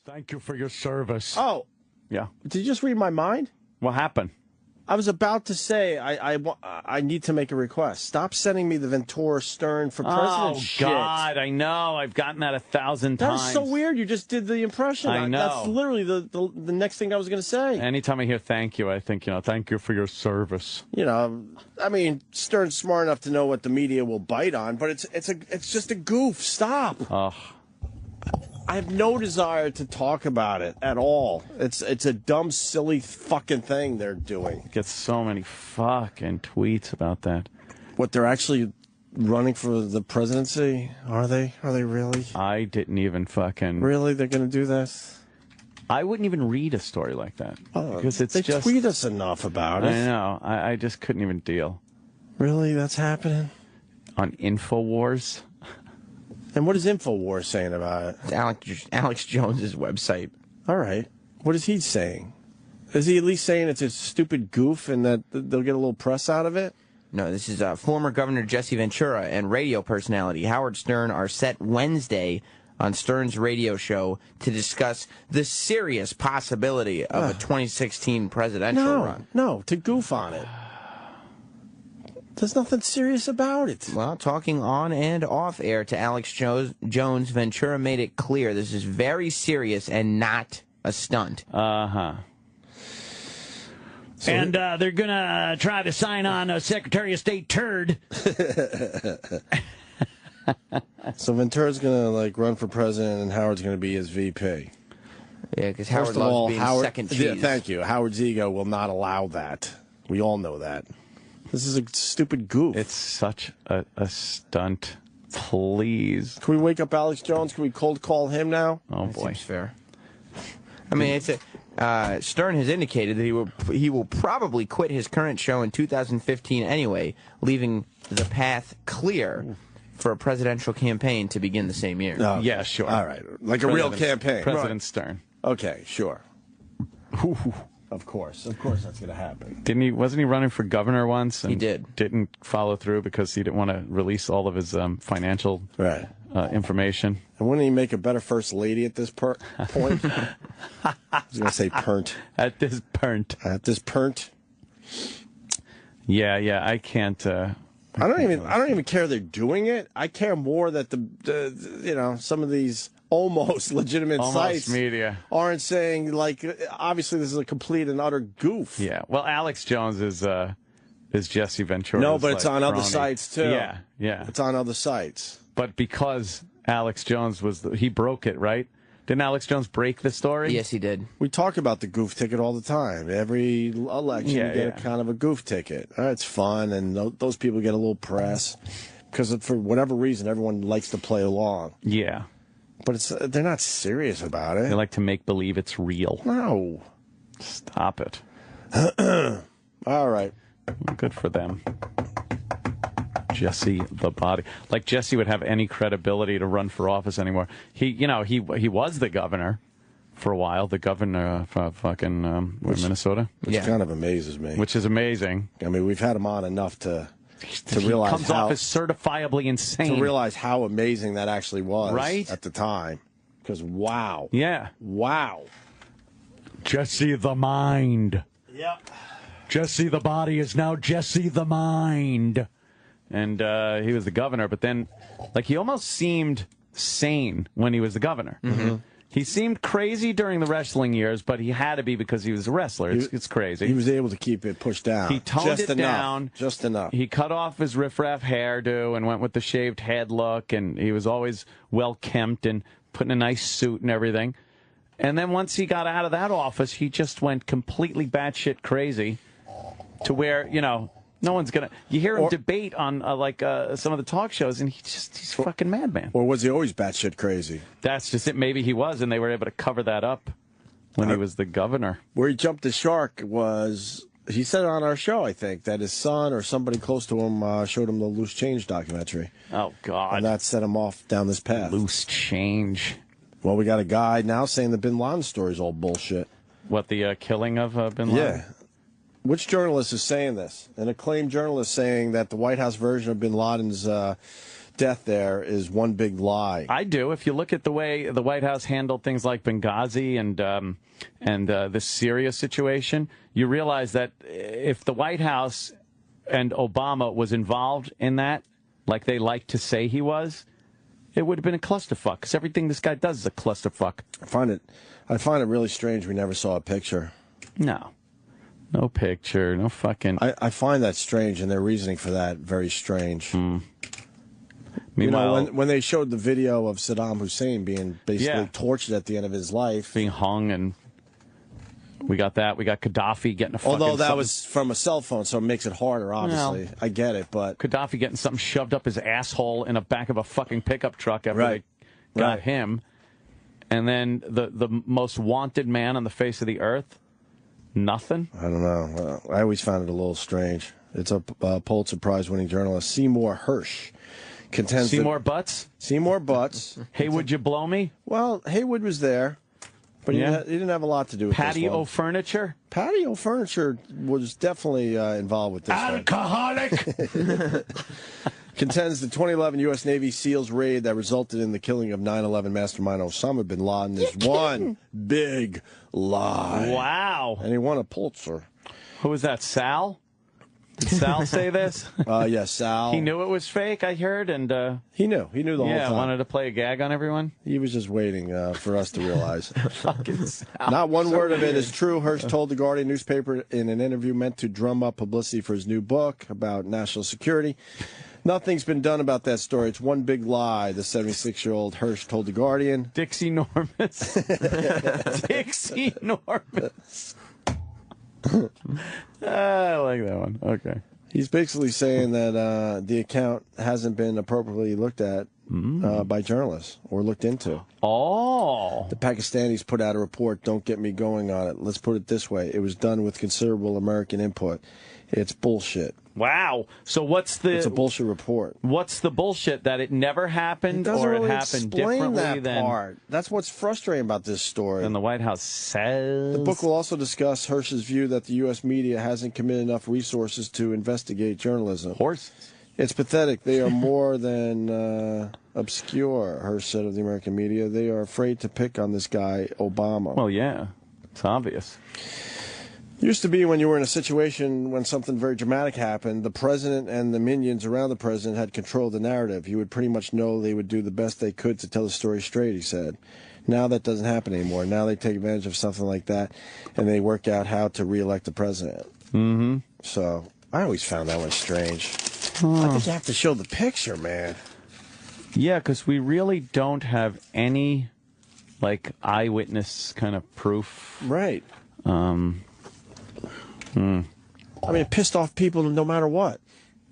Thank you for your service. Oh, yeah. did you just read my mind? What happened? I was about to say I need to make a request. Stop sending me the Ventura-Stern for president shit. Oh, God, I know. I've gotten that 1,000 times. That is so weird. You just did the impression. I know. That's literally the next thing I was going to say. Anytime I hear thank you, I think, thank you for your service. I mean, Stern's smart enough to know what the media will bite on, but it's just a goof. Stop. Oh. I have no desire to talk about it at all. It's a dumb, silly fucking thing they're doing. Get so many fucking tweets about that. What, they're actually running for the presidency? Are they? Are they really? I didn't even fucking... Really? They're going to do this? I wouldn't even read a story like that. Because it's they just... tweet us enough about it. I know. I just couldn't even deal. Really? That's happening? On InfoWars? And what is InfoWars saying about it? It's Alex Jones's website. All right. What is he saying? Is he at least saying it's a stupid goof and that they'll get a little press out of it? No, this is former Governor Jesse Ventura and radio personality Howard Stern are set Wednesday on Stern's radio show to discuss the serious possibility of a 2016 presidential run. No, to goof on it. There's nothing serious about it. Well, talking on and off air to Alex Jones, Ventura made it clear this is very serious and not a stunt. Uh-huh. So and they're going to try to sign on a Secretary of State turd. So Ventura's going to run for president and Howard's going to be his VP. Yeah, because Howard loves being second cheese. Yeah, thank you. Howard's ego will not allow that. We all know that. This is a stupid goof. It's such a stunt. Please. Can we wake up Alex Jones? Can we cold call him now? Oh, that boy. Seems fair. I mean, Stern has indicated that he will probably quit his current show in 2015 anyway, leaving the path clear for a presidential campaign to begin the same year. Yeah, sure. All right. Like a real campaign. President Stern. Okay, sure. Of course that's going to happen. Wasn't he running for governor once? And he did. Didn't follow through because he didn't want to release all of his financial information. And wouldn't he make a better first lady at this point? I was going to say pernt. At this pernt. At this pernt. Yeah, I can't. I don't even care they're doing it. I care more that some of these almost legitimate sites media aren't saying, obviously this is a complete and utter goof. Yeah. Well, Alex Jones is Jesse Ventura. No, but it's on other sites too. Yeah. It's on other sites. But because Alex Jones he broke it, right? Didn't Alex Jones break the story? Yes, he did. We talk about the goof ticket all the time. Every election, you get a kind of a goof ticket. It's fun, and those people get a little press because for whatever reason, everyone likes to play along. Yeah. But they're not serious about it. They like to make believe it's real. No. Stop it. All right. Good for them. Jesse the body. Like Jesse would have any credibility to run for office anymore. He was the governor for a while, the governor of fucking Minnesota. Which kind of amazes me. Which is amazing. I mean, we've had him on enough to he realize comes off as certifiably insane. To realize how amazing that actually was right? at the time. Because, wow. Yeah. Wow. Jesse the mind. Yep. Jesse the body is now Jesse the mind. And he was the governor, but then, he almost seemed sane when he was the governor. Mm-hmm. He seemed crazy during the wrestling years, but he had to be because he was a wrestler. It's crazy. He was able to keep it pushed down. He toned it down. Just enough. He cut off his riffraff hairdo and went with the shaved head look, and he was always well-kempt and put in a nice suit and everything. And then once he got out of that office, he just went completely batshit crazy to where, no one's going to... You hear him debate on, some of the talk shows, and he's fucking madman. Or was he always batshit crazy? That's just it. Maybe he was, and they were able to cover that up when he was the governor. Where he jumped the shark was... He said on our show, I think, that his son or somebody close to him showed him the Loose Change documentary. Oh, God. And that set him off down this path. Loose Change. Well, we got a guy now saying the Bin Laden story is all bullshit. What, the killing of Bin Laden? Yeah. Which journalist is saying this? An acclaimed journalist saying that the White House version of Bin Laden's death there is one big lie. I do. If you look at the way the White House handled things like Benghazi and the Syria situation, you realize that if the White House and Obama was involved in that, like they like to say he was, it would have been a clusterfuck, because everything this guy does is a clusterfuck. I find it really strange we never saw a picture. No picture, no fucking... I find that strange, and their reasoning for that very strange. Meanwhile, when they showed the video of Saddam Hussein being basically tortured at the end of his life, being hung, and we got Gaddafi getting a fucking... Although that was from a cell phone, so it makes it harder, obviously. No. I get it, but... Gaddafi getting something shoved up his asshole in the back of a fucking pickup truck after they got him. And then the most wanted man on the face of the earth, nothing? I don't know. I always found it a little strange. It's a Pulitzer Prize-winning journalist, Seymour Hersh, contends Seymour Butts? Seymour Butts. Hey, would you blow me? Well, Haywood was there, but he didn't have a lot to do with Patio this one. furniture? Patio furniture was definitely involved with this Alcoholic! Contends the 2011 U.S. Navy SEALs raid that resulted in the killing of 9/11 mastermind Osama bin Laden is one big lie. Wow. And he won a Pulitzer. Who was that, Sal? Did Sal say this? Yes, Sal. He knew it was fake, I heard, and... He knew the whole time. Yeah, wanted to play a gag on everyone? He was just waiting for us to realize. Fucking Sal. Not one word of it is true. Hersh told the Guardian newspaper in an interview meant to drum up publicity for his new book about national security. Nothing's been done about that story. It's one big lie, the 76-year-old Hersh told The Guardian. Dixie Normus. Dixie Normus. I like that one. Okay. He's basically saying that the account hasn't been appropriately looked at by journalists or looked into. Oh. The Pakistanis put out a report, don't get me going on it. Let's put it this way. It was done with considerable American input. It's bullshit. Wow. So It's a bullshit report. What's the bullshit? That it never happened, or really it happened explain differently that part. That's what's frustrating about this story. than the White House says? The book will also discuss Hersh's view that the U.S. media hasn't committed enough resources to investigate journalism. Horse. It's pathetic. They are more than obscure, Hersh said of the American media. They are afraid to pick on this guy, Obama. Well, yeah. It's obvious. Used to be when you were in a situation when something very dramatic happened, the president and the minions around the president had control of the narrative. You would pretty much know they would do the best they could to tell the story straight, he said. Now that doesn't happen anymore. Now they take advantage of something like that, and they work out how to reelect the president. Mm-hmm. So I always found that one strange. I think you have to show the picture, man. Yeah, because we really don't have any, like, eyewitness kind of proof. Right. I mean, it pissed off people no matter what.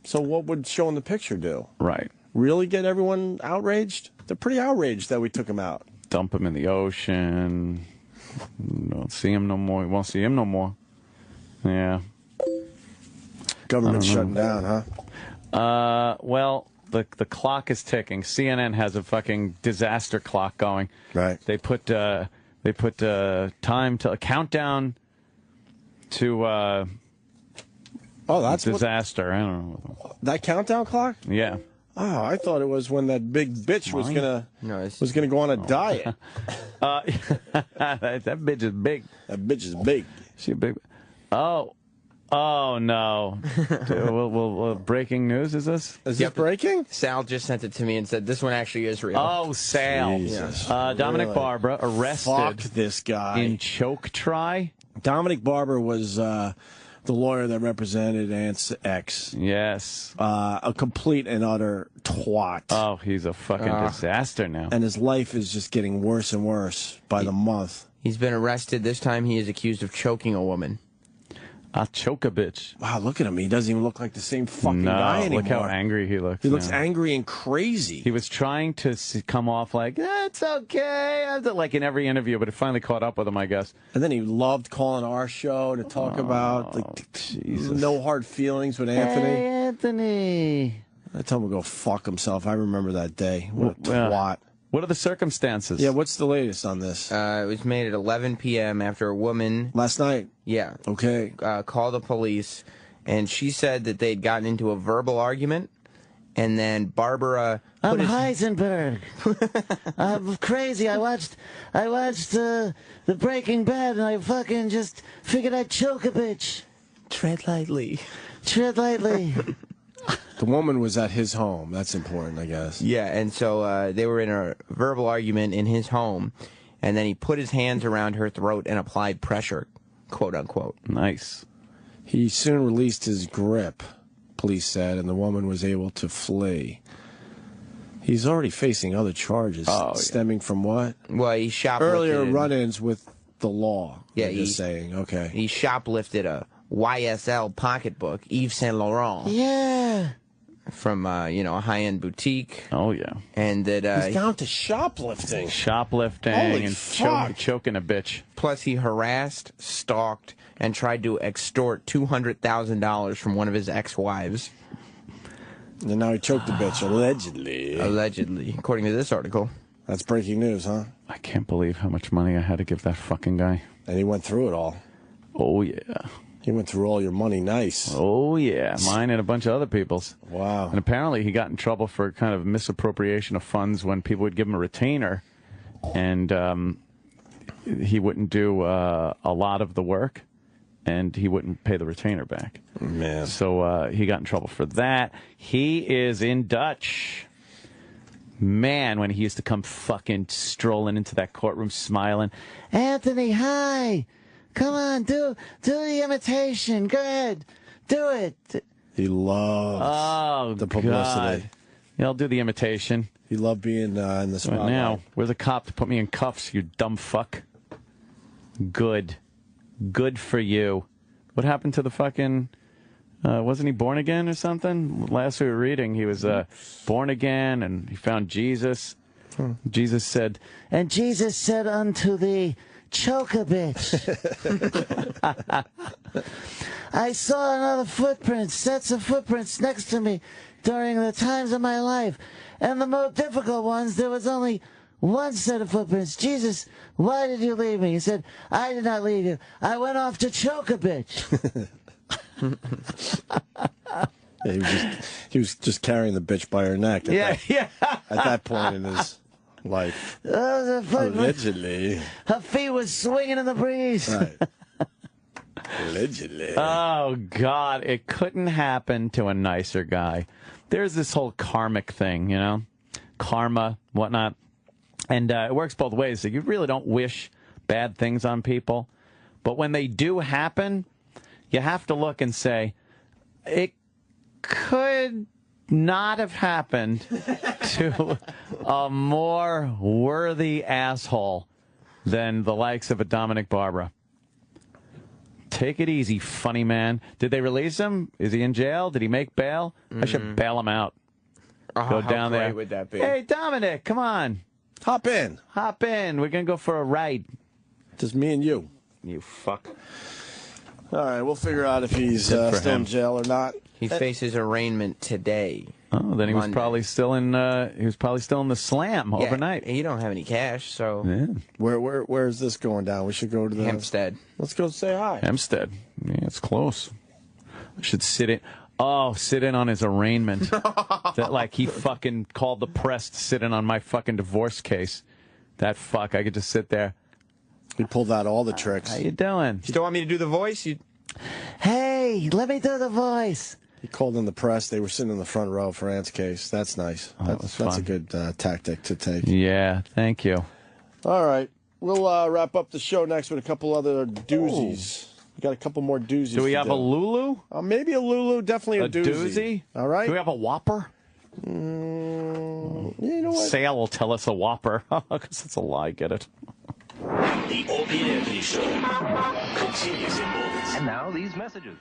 So what would showing the picture do? Right. Really get everyone outraged? They're pretty outraged that we took him out. Dump him in the ocean. Don't see him no more. We won't see him no more. Yeah. Government shutting down, huh? Well, the clock is ticking. CNN has a fucking disaster clock going. Right. They put time to a countdown to that's disaster. I don't know. That countdown clock? Yeah. Oh, I thought it was when that big bitch was gonna go on a diet. That bitch is big. That bitch is big. She big. Oh no. Breaking news is this? Is this breaking? Sal just sent it to me and said this one actually is real. Oh, Sal. Jesus. Dominic Really? Barbara arrested Fuck this guy. in choke try. Dominic Barbara was the lawyer that represented Ant's ex. Yes. A complete and utter twat. Oh, he's a fucking disaster now. And his life is just getting worse and worse by the month. He's been arrested. This time he is accused of choking a woman. I'll choke a bitch. Wow, look at him. He doesn't even look like the same fucking guy anymore. Look how angry he looks. He looks now. angry and crazy. He was trying to come off like, it's okay, like in every interview, but it finally caught up with him, I guess. And then he loved calling our show to talk about Jesus. no hard feelings with Anthony. Hey, Anthony. I told him to go fuck himself. I remember that day. What a twat. What are the circumstances? Yeah, what's the latest on this? It was made at 11 p.m. after a woman... Last night? Yeah. Okay. Called the police, and she said that they'd gotten into a verbal argument, And then Barbara I'm Heisenberg. I'm crazy. I watched the Breaking Bad, and I fucking just figured I'd choke a bitch. Tread lightly. Tread lightly. The woman was at his home. That's important, I guess. Yeah, and so they were in a verbal argument in his home, and then he put his hands around her throat and applied pressure, quote unquote. Nice. He soon released his grip, police said, and the woman was able to flee. He's already facing other charges, stemming from what? Well, he shoplifted. Earlier run-ins with the law. Yeah, he's saying, okay. He shoplifted a YSL pocketbook, Yves Saint Laurent. Yeah. From, a high-end boutique. Oh, yeah. And that he's down to shoplifting. Shoplifting and choking a bitch. Plus, he harassed, stalked, and tried to extort $200,000 from one of his ex-wives. And now he choked the bitch, allegedly. Allegedly, according to this article. That's breaking news, huh? I can't believe how much money I had to give that fucking guy. And he went through it all. Oh, yeah. He went through all your money nice. Oh, yeah. Mine and a bunch of other people's. Wow. And apparently he got in trouble for kind of misappropriation of funds when people would give him a retainer. And he wouldn't do a lot of the work. And he wouldn't pay the retainer back. Man. So he got in trouble for that. He is in Dutch. Man, when he used to come fucking strolling into that courtroom smiling. Anthony, hi. Come on, do the imitation. Go ahead. Do it. He loves the publicity. God. Yeah, I'll do the imitation. He loved being in the spotlight. Right now, where's the cop to put me in cuffs, you dumb fuck? Good. Good for you. What happened to the fucking... wasn't he born again or something? Last we were reading, he was born again, and he found Jesus. Jesus said... And Jesus said unto thee... Choke a bitch. I saw another footprints, sets of footprints next to me during the times of my life. And the most difficult ones, there was only one set of footprints. Jesus, why did you leave me? He said, I did not leave you. I went off to choke a bitch. Yeah, he was just carrying the bitch by her neck. At that point in his life. Allegedly. Her feet was swinging in the breeze. Right. Allegedly. Oh, God. It couldn't happen to a nicer guy. There's this whole karmic thing, karma, whatnot. And it works both ways. So you really don't wish bad things on people. But when they do happen, you have to look and say, it could not have happened to a more worthy asshole than the likes of a Dominic Barbara. Take it easy, funny man. Did they release him? Is he in jail? Did he make bail? I should bail him out. Go down there. How great would that be? Hey, Dominic, come on. Hop in. Hop in. We're going to go for a ride. Just me and you. You fuck. All right, we'll figure out if he's still in jail or not. He faces arraignment today. Oh, then he was Monday. probably still in. He was probably still in the slam overnight. You don't have any cash, so Yeah. Where is this going down? We should go to the Hempstead. Let's go say hi. Hempstead. Yeah, it's close. I should sit in on his arraignment. That like he fucking called the press to sit in on my fucking divorce case. That fuck. I could just sit there. He pulled out all the tricks. How you doing? You still want me to do the voice? Hey, let me do the voice. He called in the press. They were sitting in the front row for Ant's case. That's nice. That's a good tactic to take. Yeah, thank you. All right. We'll wrap up the show next with a couple other doozies. We got a couple more doozies. Do we have a Lulu? Maybe a Lulu, definitely a doozy. All right. Do we have a Whopper? You know what? Sale will tell us a Whopper. Because it's a lie, get it? The Opie and Anthony Show continues in moments. And now these messages.